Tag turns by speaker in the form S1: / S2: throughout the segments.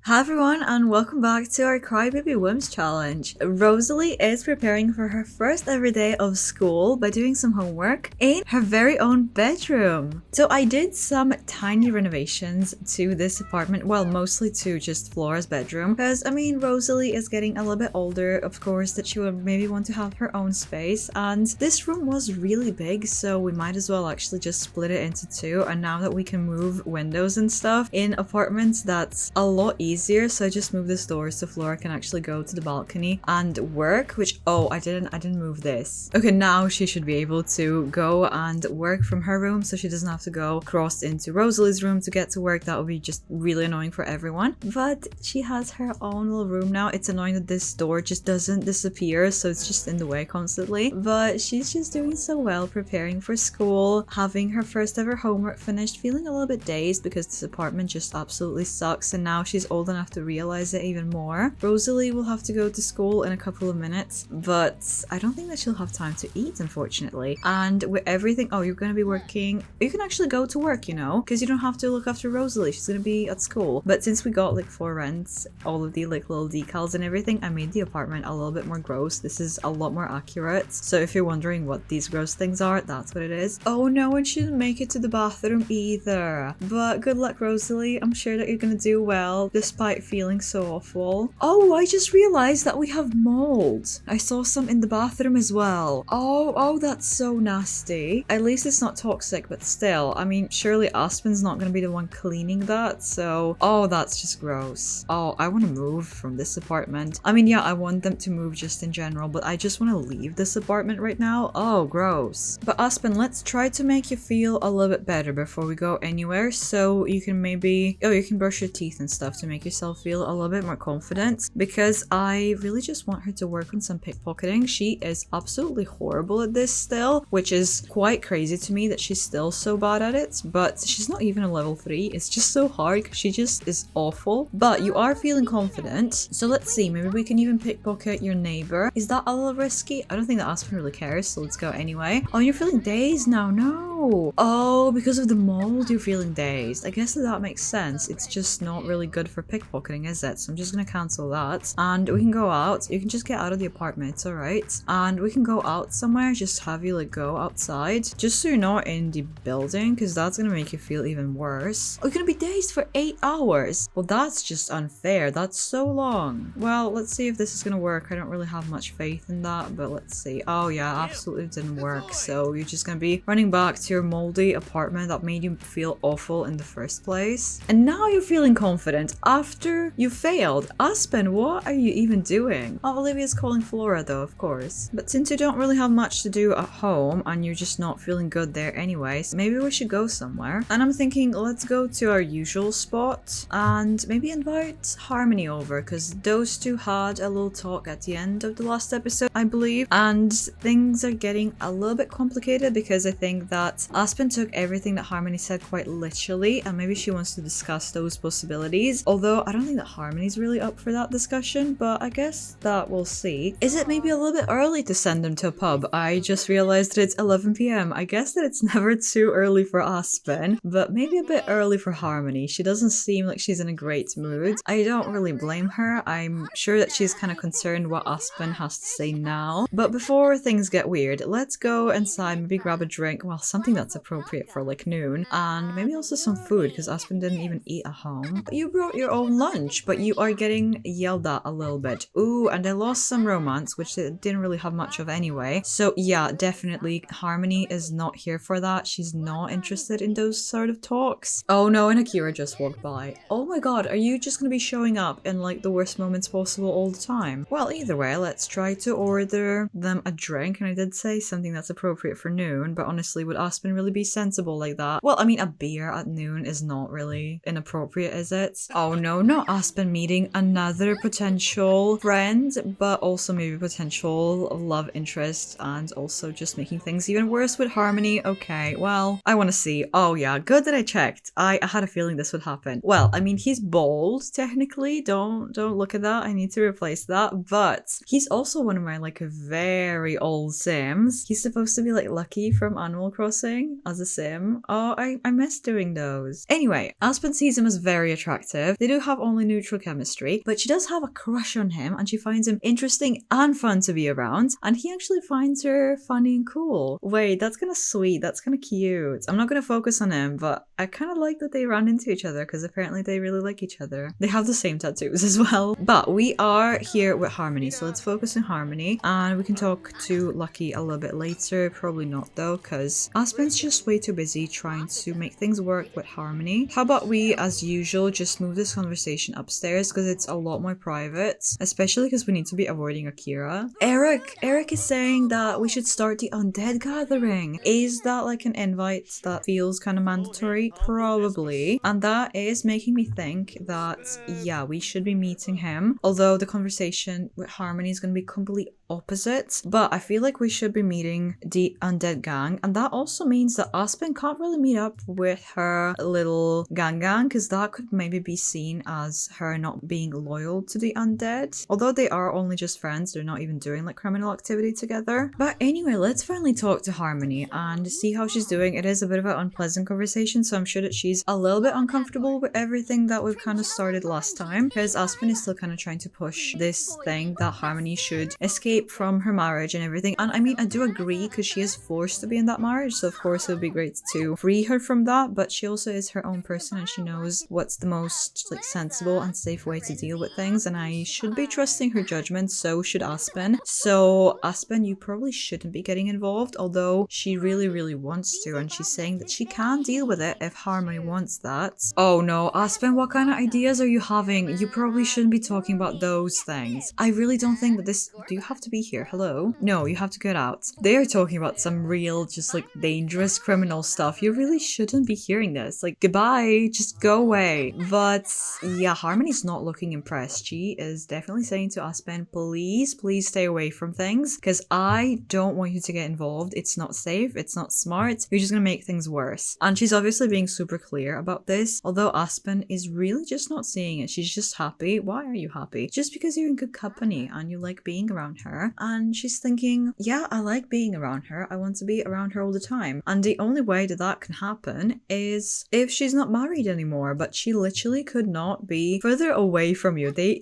S1: Hi everyone and welcome back to our Crybaby Whims challenge. Rosalie is preparing for her first ever day of school by doing some homework in her very own bedroom. So I did some tiny renovations to this apartment, well mostly to just Flora's bedroom, because I mean Rosalie is getting a little bit older, of course, that she would maybe want to have her own space, and this room was really big, so we might as well actually just split it into two. And now that we can move windows and stuff in apartments, that's a lot easier. So I just moved this door so Flora can actually go to the balcony and work, which, oh, I didn't move this. Okay, now she should be able to go and work from her room so she doesn't have to go across into Rosalie's room to get to work. That would be just really annoying for everyone. But she has her own little room now. It's annoying that this door just doesn't disappear, so it's just in the way constantly. But she's just doing so well, preparing for school, having her first ever homework finished, feeling a little bit dazed because this apartment just absolutely sucks, and now she's old enough to realize it even more. Rosalie will have to go to school in a couple of minutes, but I don't think that she'll have time to eat, unfortunately. And with everything, oh, you're gonna be working, you can actually go to work, you know, because you don't have to look after Rosalie, she's gonna be at school. But since we got like for rent all of the like little decals and everything, I made the apartment a little bit more gross. This is a lot more accurate, so if you're wondering what these gross things are, that's what it is. Oh no, and she didn't make it to the bathroom either, but good luck, Rosalie. I'm sure that you're gonna do well despite feeling so awful. Oh, I just realized that we have mold. I saw some in the bathroom as well. Oh, that's so nasty. At least it's not toxic, but still, I mean, surely Aspen's not gonna be the one cleaning that, so, oh, that's just gross. Oh, I want to move from this apartment. I mean, yeah, I want them to move just in general, but I just want to leave this apartment right now. Oh, gross. But Aspen, let's try to make you feel a little bit better before we go anywhere, so you can maybe, oh, you can brush your teeth and stuff to make yourself feel a little bit more confident, because I really just want her to work on some pickpocketing. She is absolutely horrible at this still, which is quite crazy to me that she's still so bad at it, but she's not even a level 3. It's just so hard because she just is awful. But you are feeling confident, so let's see, maybe we can even pickpocket your neighbor. Is that a little risky? I don't think that Aspen really cares, so let's go anyway. Oh, you're feeling dazed now. No. Oh, because of the mold you're feeling dazed. I guess that makes sense. It's just not really good for pickpocketing, is it? So I'm just gonna cancel that, and we can go out. You can just get out of the apartment, it's alright, and we can go out somewhere. Just have you like go outside just so you're not in the building, because that's gonna make you feel even worse. Oh, you're gonna be dazed for 8 hours. Well, that's just unfair. That's so long. Well, let's see if this is gonna work. I don't really have much faith in that, but let's see. Oh yeah, absolutely didn't work. So you're just gonna be running back to your moldy apartment that made you feel awful in the first place, and now you're feeling confident after you failed. Aspen, what are you even doing? Oh, Olivia's calling Flora though, of course. But since you don't really have much to do at home and you're just not feeling good there anyways, maybe we should go somewhere. And I'm thinking, let's go to our usual spot and maybe invite Harmony over, because those two had a little talk at the end of the last episode, I believe, and things are getting a little bit complicated because I think that Aspen took everything that Harmony said quite literally, and maybe she wants to discuss those possibilities, although I don't think that Harmony's really up for that discussion, but I guess that we'll see. Is it maybe a little bit early to send them to a pub? I just realized that it's 11 p.m. I guess that it's never too early for Aspen, but maybe a bit early for Harmony. She doesn't seem like she's in a great mood. I don't really blame her. I'm sure that she's kind of concerned what Aspen has to say now. But before things get weird, let's go inside, maybe grab a drink, well, something that's appropriate for like noon, and maybe also some food, because Aspen didn't even eat at home. You brought your own lunch, but you are getting yelled at a little bit. Ooh, and I lost some romance, which they didn't really have much of anyway. So yeah, definitely Harmony is not here for that. She's not interested in those sort of talks. Oh no, and Akira just walked by. Oh my god, are you just gonna be showing up in like the worst moments possible all the time? Well, either way, let's try to order them a drink, and I did say something that's appropriate for noon, but honestly, would Aspen really be sensible like that? Well, I mean, a beer at noon is not really inappropriate, is it? Oh no, not Aspen meeting another potential friend, but also maybe potential love interest, and also just making things even worse with Harmony. Okay, well, I want to see. Oh yeah, good that I checked. I had a feeling this would happen. Well, I mean, he's bald technically. Don't look at that. I need to replace that. But he's also one of my like very old Sims. He's supposed to be like Lucky from Animal Crossing as a Sim. Oh, I miss doing those. Anyway, Aspen sees him as very attractive. They do do have only neutral chemistry, but she does have a crush on him and she finds him interesting and fun to be around, and he actually finds her funny and cool. Wait, that's kind of sweet, that's kind of cute. I'm not going to focus on him, but I kind of like that they ran into each other because apparently they really like each other. They have the same tattoos as well. But we are here with Harmony, so let's focus on Harmony, and we can talk to Lucky a little bit later. Probably not though, because Aspen's just way too busy trying to make things work with Harmony. How about we, as usual, just move this conversation upstairs because it's a lot more private, especially because we need to be avoiding Akira. Eric is saying that we should start the Undead gathering. Is that like an invite that feels kind of mandatory? Probably. And that is making me think that, yeah, we should be meeting him. Although the conversation with Harmony is going to be completely opposite, but I feel like we should be meeting the Undead gang, and that also means that Aspen can't really meet up with her little gang because that could maybe be seen as her not being loyal to the Undead, although they are only just friends. They're not even doing like criminal activity together. But anyway, let's finally talk to Harmony and see how she's doing. It is a bit of an unpleasant conversation, so I'm sure that she's a little bit uncomfortable with everything that we've kind of started last time, because Aspen is still kind of trying to push this thing that Harmony should escape from her marriage and everything. And I mean, I do agree because she is forced to be in that marriage, so of course it would be great to free her from that, but she also is her own person and she knows what's the most like sensible and safe way to deal with things, and I should be trusting her judgment. So should Aspen. So Aspen, you probably shouldn't be getting involved, although she really wants to, and she's saying that she can deal with it if Harmony wants that. Oh no, Aspen, what kind of ideas are you having? You probably shouldn't be talking about those things. I really don't think that this... Do you have to be here? Hello? No, you have to get out. They are talking about some real, just like dangerous criminal stuff. You really shouldn't be hearing this. Like, goodbye, just go away. But yeah, Harmony's not looking impressed. She is definitely saying to Aspen, please stay away from things, because I don't want you to get involved. It's not safe, it's not smart, you're just gonna make things worse. And she's obviously being super clear about this, although Aspen is really just not seeing it. She's just happy. Why are you happy? Just because you're in good company and you like being around her. And she's thinking, yeah, I like being around her. I want to be around her all the time. And the only way that that can happen is if she's not married anymore. But she literally could not be further away from you. They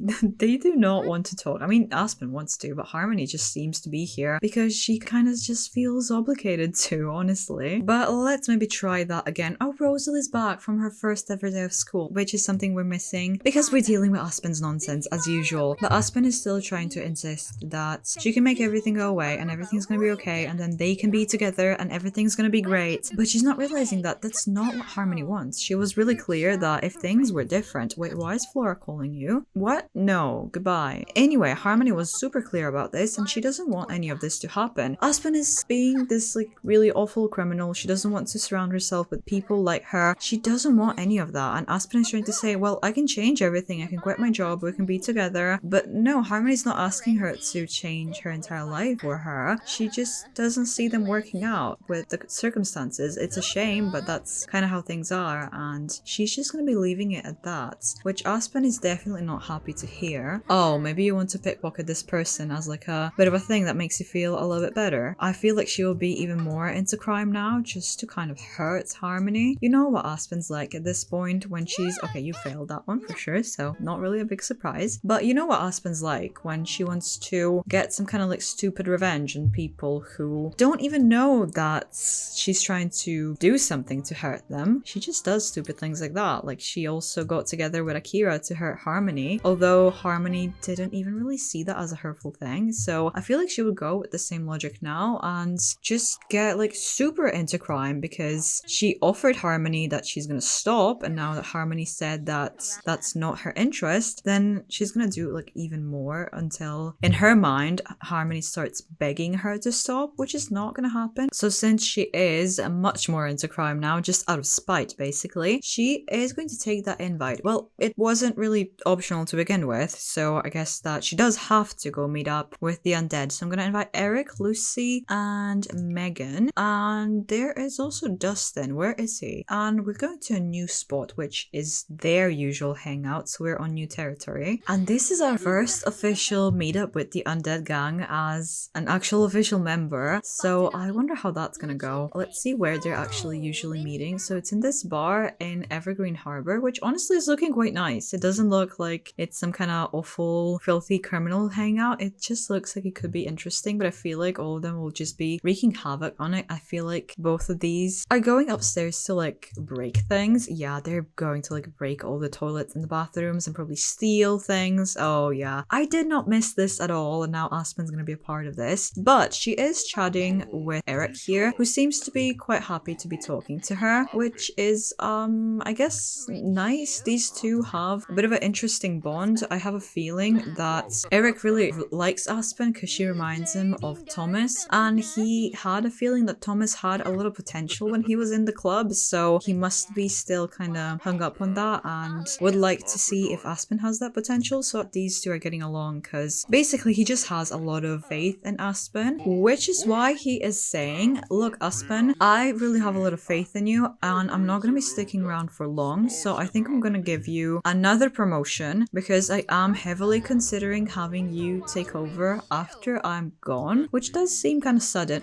S1: do not want to talk. I mean, Aspen wants to, but Harmony just seems to be here because she kind of just feels obligated to, honestly. But let's maybe try that again. Oh, Rosalie's back from her first ever day of school, which is something we're missing because we're dealing with Aspen's nonsense as usual. But Aspen is still trying to insist that she can make everything go away and everything's gonna be okay, and then they can be together and everything's gonna be great. But she's not realizing that that's not what Harmony wants. She was really clear that if things were different... Wait, why is Flora calling you? What? No, goodbye. Anyway, Harmony was super clear about this and she doesn't want any of this to happen. Aspen is being this like really awful criminal. She doesn't want to surround herself with people like her. She doesn't want any of that, and Aspen is trying to say, well, I can change everything, I can quit my job, we can be together. But no, Harmony's not asking her to change her entire life for her. She just doesn't see them working out with the circumstances. It's a shame, but that's kind of how things are, and she's just gonna be leaving it at that, which Aspen is definitely not happy to hear. Oh, maybe you want to pickpocket this person as like a bit of a thing that makes you feel a little bit better. I feel like she will be even more into crime now, just to kind of hurt Harmony. You know what Aspen's like at this point when she's... Okay, you failed that one for sure, so not really a big surprise. But you know what Aspen's like when she wants to get some kind of like stupid revenge on people who don't even know that she's trying to do something to hurt them. She just does stupid things like that. Like, she also got together with Akira to hurt Harmony, although Harmony didn't even really see that as a hurtful thing. So I feel like she would go with the same logic now and just get like super into crime, because she offered Harmony that she's gonna stop, and now that Harmony said that that's not her interest, then she's gonna do like even more until in her mind Harmony starts begging her to stop, which is not gonna happen. So since she is much more into crime now, just out of spite basically, she is going to take that invite. Well, it wasn't really optional to begin with, so I guess that she does have to go meet up with the Undead. So I'm gonna invite Eric, Lucy, and Megan, and there is also Dustin. Where is he? And we're going to a new spot, which is their usual hangout, so we're on new territory. And this is our first official meetup with the Undead Undead gang as an actual official member. So I wonder how that's gonna go. Let's see where they're actually usually meeting. So it's in this bar in Evergreen Harbor, which honestly is looking quite nice. It doesn't look like it's some kind of awful, filthy criminal hangout. It just looks like it could be interesting, but I feel like all of them will just be wreaking havoc on it. I feel like both of these are going upstairs to like break things. Yeah, they're going to like break all the toilets in the bathrooms and probably steal things. Oh yeah, I did not miss this at all, and now Aspen's gonna be a part of this. But she is chatting with Eric here, who seems to be quite happy to be talking to her, which is I guess nice. These two have a bit of an interesting bond. I have a feeling that Eric really likes Aspen because she reminds him of Thomas, and he had a feeling that Thomas had a little potential when he was in the club, so he must be still kind of hung up on that and would like to see if Aspen has that potential. So these two are getting along because basically he just has a lot of faith in Aspen, which is why he is saying, look Aspen, I really have a lot of faith in you and I'm not going to be sticking around for long, so I think I'm going to give you another promotion because I am heavily considering having you take over after I'm gone, which does seem kind of sudden.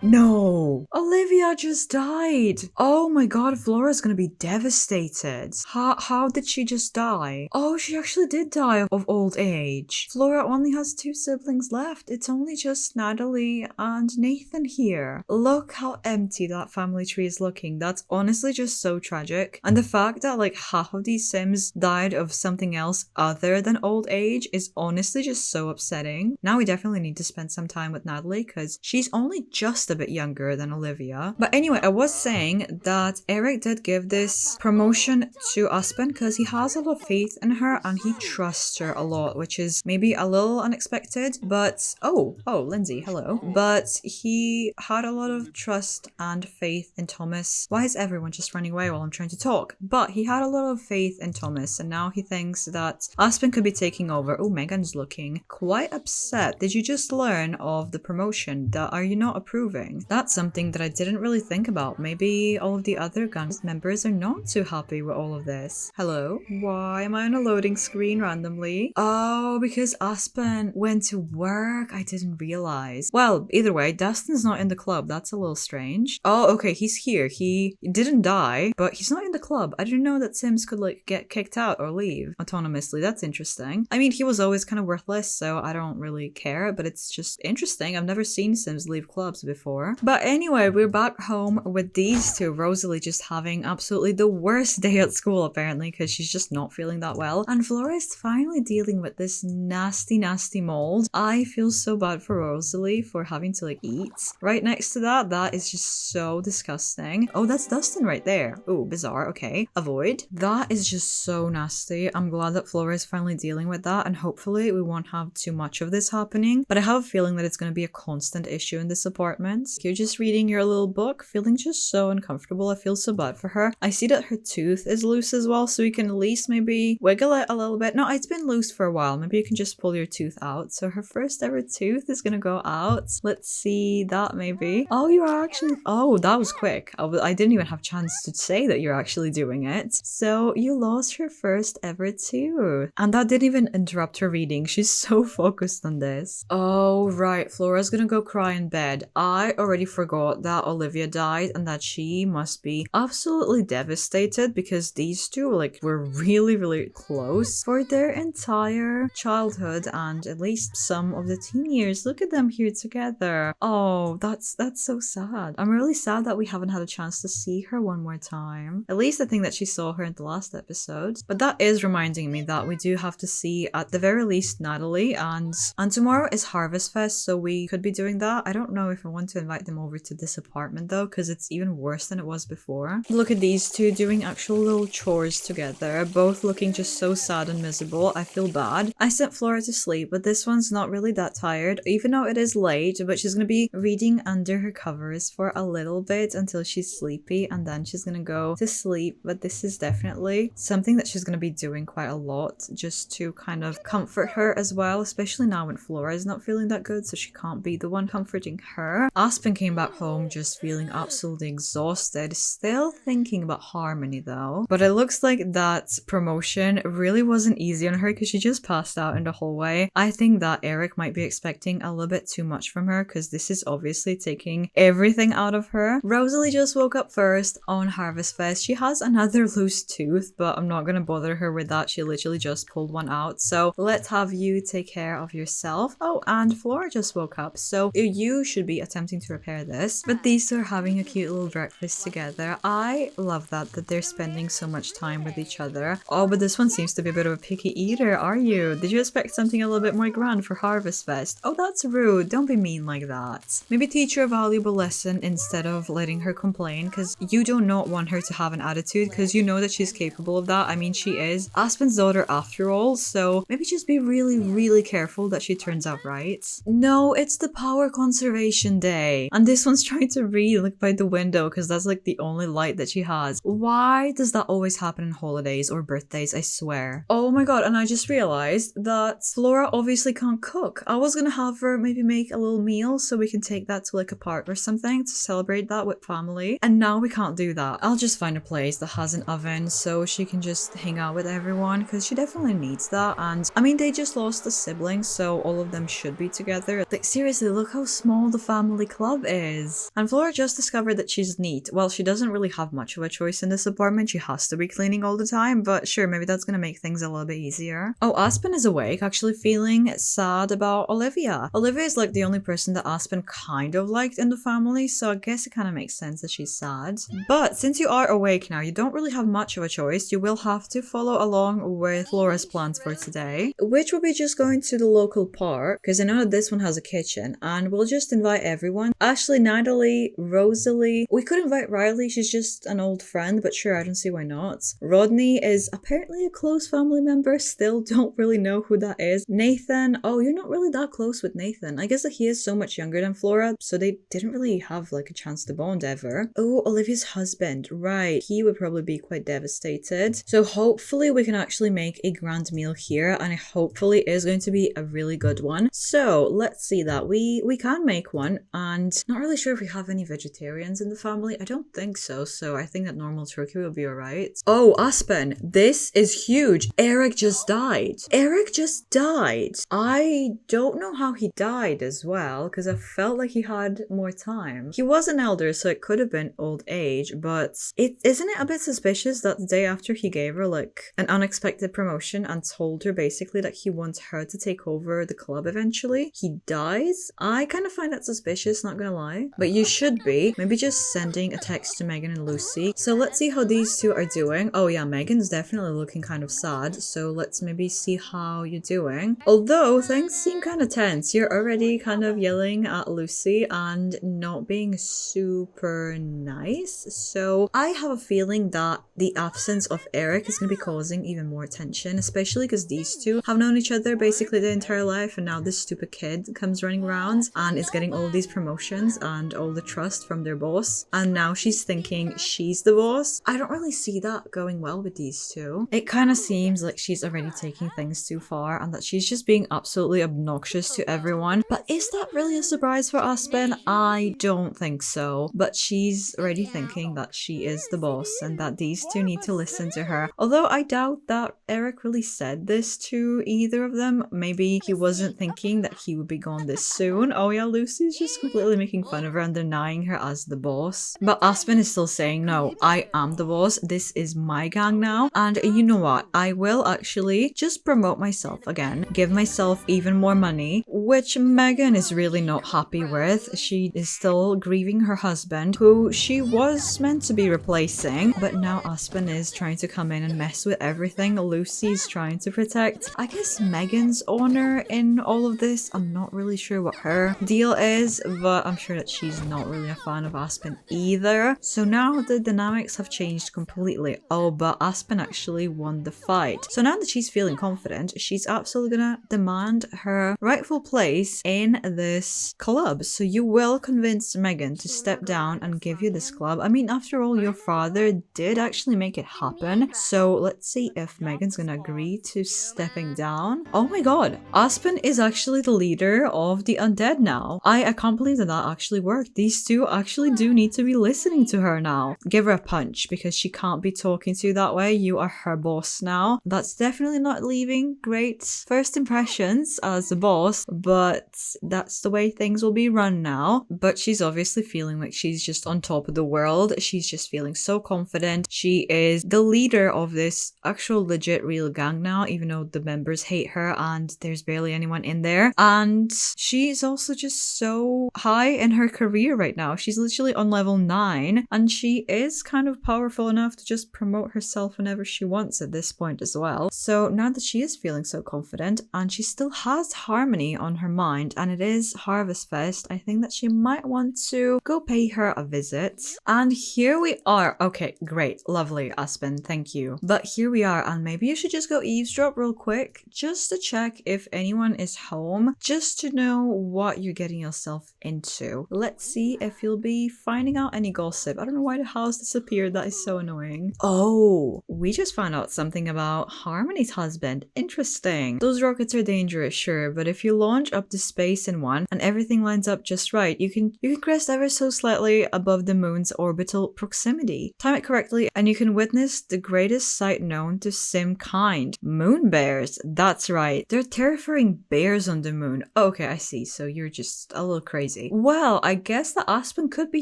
S1: No! Olivia just died! Oh my god, Flora's gonna be devastated. How did she just die? Oh, she actually did die of old age. Flora only has 2 siblings left. It's only just Natalie and Nathan here. Look how empty that family tree is looking. That's honestly just so tragic. And the fact that like half of these Sims died of something else other than old age is honestly just so upsetting. Now we definitely need to spend some time with Natalie because she's only just a bit younger than Olivia. But anyway, I was saying that Eric did give this promotion to Aspen because he has a lot of faith in her and he trusts her a lot, which is maybe a little unexpected, but oh, Lindsay, hello. But he had a lot of trust and faith in Thomas. Why is everyone just running away while I'm trying to talk? But he had a lot of faith in Thomas and now he thinks that Aspen could be taking over. Oh, Megan's looking quite upset. Did you just learn of the promotion? Are you not approving? That's something that I didn't really think about. Maybe all of the other gang members are not too happy with all of this. Hello? Why am I on a loading screen randomly? Oh, because Aspen went to work. I didn't realize. Well, either way, Dustin's not in the club. That's a little strange. Oh, okay, he's here. He didn't die, but he's not in the club. I didn't know that Sims could like get kicked out or leave autonomously. That's interesting. I mean, he was always kind of worthless, so I don't really care, but it's just interesting. I've never seen Sims leave clubs before. But anyway, we're back home with these two. Rosalie just having absolutely the worst day at school apparently because she's just not feeling that well. And Flora is finally dealing with this nasty mold. I feel so bad for Rosalie for having to like eat. Right next to that is just so disgusting. Oh, that's Dustin right there. Oh, bizarre. Okay, avoid. That is just so nasty. I'm glad that Flora is finally dealing with that and hopefully we won't have too much of this happening. But I have a feeling that it's going to be a constant issue in this apartment. You're just reading your little book, feeling just so uncomfortable. I feel so bad for her. I see that her tooth is loose as well, so you can at least maybe wiggle it a little bit. No, it's been loose for a while. Maybe you can just pull your tooth out. So her first ever tooth is gonna go out. Let's see that maybe. Oh, you are actually... Oh, that was quick. I didn't even have a chance to say that you're actually doing it. So you lost her first ever tooth. And that didn't even interrupt her reading. She's so focused on this. Oh, right. Flora's gonna go cry in bed. I already forgot that Olivia died and that she must be absolutely devastated because these two like were really close for their entire childhood and at least some of the teen years. Look at them here together. Oh, that's so sad. I'm really sad that we haven't had a chance to see her one more time. At least I think that she saw her in the last episode. But that is reminding me that we do have to see at the very least Natalie and tomorrow is Harvest Fest, so we could be doing that. I don't know if I want to invite them over to this apartment though, because it's even worse than it was before. Look at these two doing actual little chores together, both looking just so sad and miserable. I feel bad. I sent Flora to sleep, but this one's not really that tired, even though it is late, but she's gonna be reading under her covers for a little bit until she's sleepy, and then she's gonna go to sleep. But this is definitely something that she's gonna be doing quite a lot, just to kind of comfort her as well, especially now when Flora is not feeling that good, so she can't be the one comforting her. Aspen came back home just feeling absolutely exhausted, still thinking about Harmony though. But it looks like that promotion really wasn't easy on her because she just passed out in the hallway. I think that Eric might be expecting a little bit too much from her because this is obviously taking everything out of her. Rosalie just woke up first on Harvest Fest. She has another loose tooth, but I'm not gonna bother her with that. She literally just pulled one out. So let's have you take care of yourself. Oh, and Flora just woke up, so you should be attempting to repair this. But these two are having a cute little breakfast together. I love that they're spending so much time with each other. Oh, but this one seems to be a bit of a picky eater, are you? Did you expect something a little bit more grand for Harvest Fest? Oh, that's rude. Don't be mean like that. Maybe teach her a valuable lesson instead of letting her complain, because you do not want her to have an attitude, because you know that she's capable of that. I mean, she is Aspen's daughter after all, so maybe just be really, really careful that she turns out right. No, it's the power conservation day, and this one's trying to read like by the window because that's like the only light that she has. Why does that always happen in holidays or birthdays? I swear. Oh my god, and I just realized that Flora obviously can't cook. I was gonna have her maybe make a little meal so we can take that to like a park or something to celebrate that with family, and now we can't do that. I'll just find a place that has an oven so she can just hang out with everyone because she definitely needs that. And I mean, they just lost a sibling, so all of them should be together. Like seriously, look how small the family club is. And Flora just discovered that she's neat. Well, she doesn't really have much of a choice in this apartment. She has to be cleaning all the time, but sure, maybe that's gonna make things a little bit easier. Oh, Aspen is awake, actually feeling sad about Olivia. Olivia is like the only person that Aspen kind of liked in the family, so I guess it kind of makes sense that she's sad. But since you are awake now, you don't really have much of a choice. You will have to follow along with Flora's plans for today, which will be just going to the local park, because I know that this one has a kitchen, and we'll just invite everyone. Ashley, Natalie, Rosalie. We could invite Riley, she's just an old friend, but sure, I don't see why not. Rodney is apparently a close family member, still don't really know who that is. Nathan, oh, you're not really that close with Nathan. I guess that he is so much younger than Flora, so they didn't really have like a chance to bond ever. Oh, Olivia's husband, right. He would probably be quite devastated. So hopefully we can actually make a grand meal here, and it hopefully is going to be a really good one. So let's see that. We can make one, and not really sure if we have any vegetarians in the family. I don't think so, so I think that normal turkey will be alright. Oh, Aspen, this is huge. Eric just died. Eric just died. I don't know how he died as well, because I felt like he had more time. He was an elder, so it could have been old age, but isn't it a bit suspicious that the day after he gave her like an unexpected promotion and told her basically that he wants her to take over the club eventually, he dies? I kind of find that suspicious, not gonna lie. But you should be. Maybe just sending a text to Megan and Lucy. So let's see how these two are doing. Oh yeah, Megan's definitely looking kind of sad, so let's maybe see how you're doing. Although things seem kind of tense. You're already kind of yelling at Lucy and not being super nice. So I have a feeling that the absence of Eric is going to be causing even more tension, especially because these two have known each other basically their entire life, and now this stupid kid comes running around and is getting all these promotions and all the trust from their boss, and now she's thinking she's the boss. I don't really see that going well with these two. It kind of seems like she's already taking things too far and that she's just being absolutely obnoxious to everyone. But is that really a surprise for Aspen? I don't think so. But she's already thinking that she is the boss and that these two need to listen to her. Although I doubt that Eric really said this to either of them. Maybe he wasn't thinking that he would be gone this soon. Oh yeah, Lucy's just completely making fun of her and denying her as the boss. But Aspen is still saying, no, I am the boss. This is my gang now. And you know what? I will actually just promote myself again, give myself even more money, which Megan is really not happy with. She is still grieving her husband, who she was meant to be replacing, but now Aspen is trying to come in and mess with everything Lucy's trying to protect. I guess Megan's honor in all of this. I'm not really sure what her deal is, but I'm sure that she's not really a fan of Aspen either. So now the dynamics have changed completely. Oh, but Aspen actually won the fight. So now that she's feeling confident, she's absolutely gonna demand her rightful place in this club. So you will convince Megan to step down and give you this club. I mean, after all, your father did actually make it happen. So let's see if Megan's gonna agree to stepping down. Oh my god, Aspen is actually the leader of the Undead now. I can't believe that actually worked. These two actually do need to be listening to her now. Give her a punch because she can't be talking to you that way. You are her boss now. That's definitely not leaving great first impressions as the boss, but that's the way things will be run now. But she's obviously feeling like she's just on top of the world. She's just feeling so confident. She is the leader of this actual legit real gang now, even though the members hate her and there's barely anyone in there. And she's also just so high in her career right now. She's literally on level 9 and she is kind of powerful enough to just promote herself whenever she wants at this point as well. So now that she is feeling so confident and she still has Harmony on her mind and it is Harvest Fest, I think that she might want to go pay her a visit. And here we are. Okay, great. Lovely, Aspen. Thank you. But here we are, and maybe you should just go eavesdrop real quick just to check if anyone is home, just to know what you're getting yourself into. Let's see if you'll be finding out any gossip. I don't know why the house disappeared. That is so annoying. Oh, we just found out something about Harmony's husband. Interesting. Those rockets are dangerous, sure, but if you launch up to space in one and everything lines up just right, you can crest ever so slightly above the moon's orbital proximity. Time it correctly and you can witness the greatest sight known to simkind. Moon bears. That's right. They're terrifying bears on the moon. Okay, I see. So you're just a little crazy. Well, I guess that Aspen could be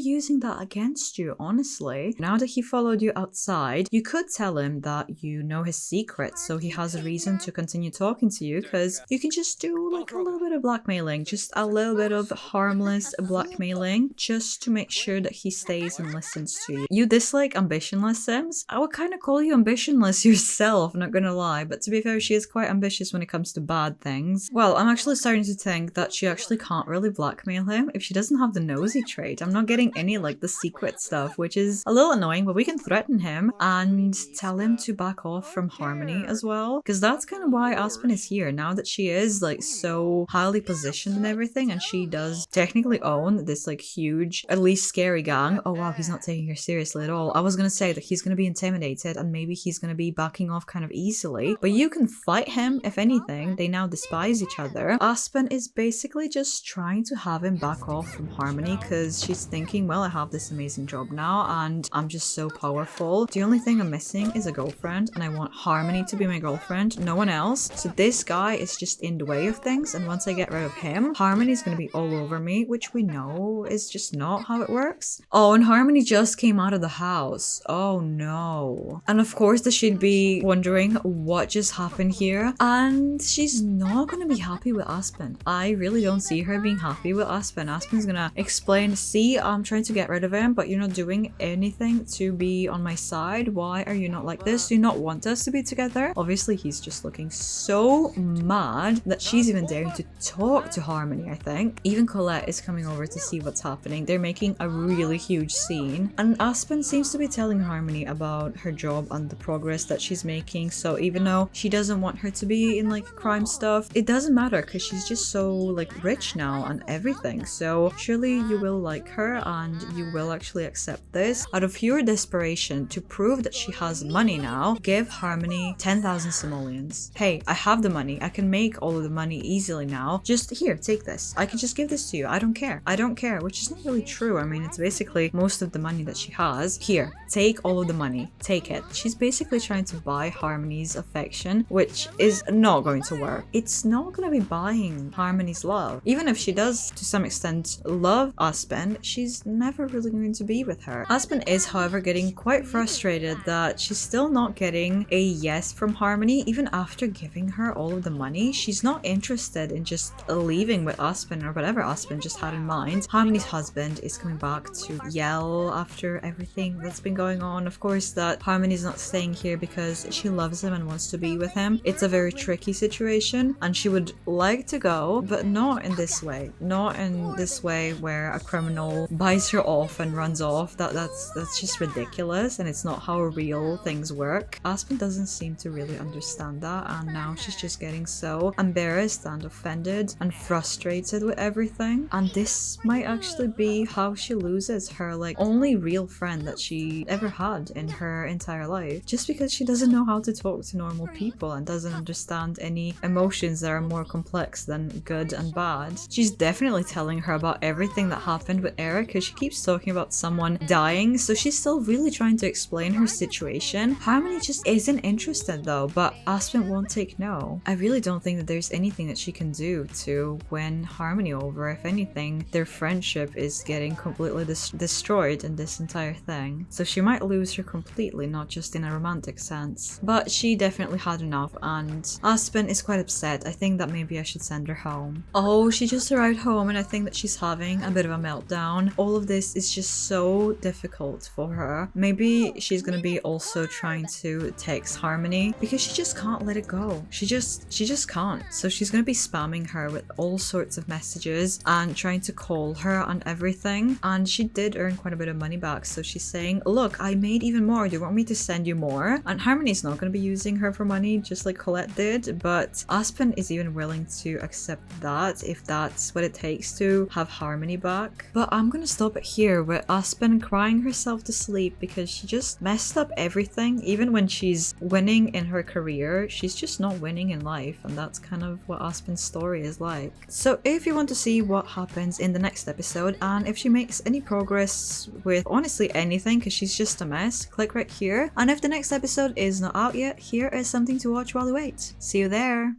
S1: using that against you, honestly. Now that he followed you outside, you could tell him that you know his secrets, so he has a reason to continue talking to you, because you can just do like a little bit of blackmailing, just a little bit of harmless blackmailing, just to make sure that he stays and listens to you. You dislike ambitionless Sims? I would kind of call you ambitionless yourself, not gonna lie, but to be fair, she is quite ambitious when it comes to bad things. Well, I'm actually starting to think that she actually can't really blackmail him if she doesn't have the nosy trait. I'm not getting any like the secret stuff, which is a little annoying, but we can threaten him and tell him to back off from Harmony as well, because that's kind of why Aspen is here now that she is like so highly positioned and everything, and she does technically own this like huge, at least scary gang. Oh wow, he's not taking her seriously at all. I was gonna say that he's gonna be intimidated and maybe he's gonna be backing off kind of easily, but you can fight him. If anything, they now despise each other. Aspen is basically just trying to have him back off from Harmony because she's thinking, well, I have this amazing job now and I'm just so powerful. The only thing I'm missing is a girlfriend, and I want Harmony to be my girlfriend, no one else. So this guy is just in the way of things, and once I get rid of him, Harmony's gonna be all over me, which we know is just not how it works. Oh, and Harmony just came out of the house. Oh no. And of course that she'd be wondering what just happened here, and she's not gonna be happy with Aspen. I really don't see her being happy with Aspen. Aspen's gonna explain, see, I'm trying to get rid of him, but you're not doing anything to be on my side. Why are you not like this? Do you not want us to be together? Obviously he's just looking so mad that she's even daring to talk to Harmony, I think. Even Colette is coming over to see what's happening. They're making a really huge scene, and Aspen seems to be telling Harmony about her job and the progress that she's making. So even though she doesn't want her to be in like crime stuff, it doesn't matter because she's just so like rich now and everything. So surely you will like her and you will actually accept this. Out of pure desperation to prove that she has money now, give Harmony 10,000 simoleons. Hey, I have the money. I can make all of the money easily now. Just here, take this. I can just give this to you. I don't care. I don't care, which is not really true. I mean, it's basically most of the money that she has. Here, take all of the money. Take it. She's basically trying to buy Harmony's affection, which is not going to work. It's not going to be buying Harmony's love. Even if she does to some extent love Aspen, she's never really going to be with her. Aspen is, however, getting quite frustrated that she's still not getting a yes from Harmony even after giving her all of the money. She's not interested in just leaving with Aspen or whatever Aspen just had in mind. Harmony's husband is coming back to yell after everything that's been going on. Of course that Harmony's not staying here because she loves him and wants to be with him. It's a very tricky situation and she would like to go, but not in this way. Not in this way where a criminal buys her off and runs off. That's just ridiculous, and it's not how real things work. Aspen doesn't seem to really understand that, and now she's just getting so embarrassed and offended and frustrated with everything. And this might actually be how she loses her like only real friend that she ever had in her entire life, just because she doesn't know how to talk to normal people and doesn't understand any emotions that are more complex than good and bad. She's definitely telling her about everything that happened with Eric because she keeps talking about someone dying, so she's still really trying to explain her situation. Harmony just isn't interested though, but Aspen won't take no. I really don't think that there's there's anything that she can do to win Harmony over. If anything, their friendship is getting completely destroyed in this entire thing. So she might lose her completely, not just in a romantic sense. But she definitely had enough, and Aspen is quite upset. I think that maybe I should send her home. Oh, she just arrived home and I think that she's having a bit of a meltdown. All of this is just so difficult for her. Maybe she's gonna be also trying to text Harmony because she just can't let it go. She just can't. So she's gonna be spamming her with all sorts of messages and trying to call her and everything. And she did earn quite a bit of money back. So she's saying, look, I made even more. Do you want me to send you more? And Harmony's not gonna be using her for money just like Colette did, but Aspen is even willing to accept that if that's what it takes to have Harmony back. But I'm gonna stop it here with Aspen crying herself to sleep because she just messed up everything. Even when she's winning in her career, she's just not winning in life, and that's kind of what Aspen's story is like. So if you want to see what happens in the next episode and if she makes any progress with honestly anything, because she's just a mess, click right here. And if the next episode is not out yet, here is something to watch while you wait. See you there!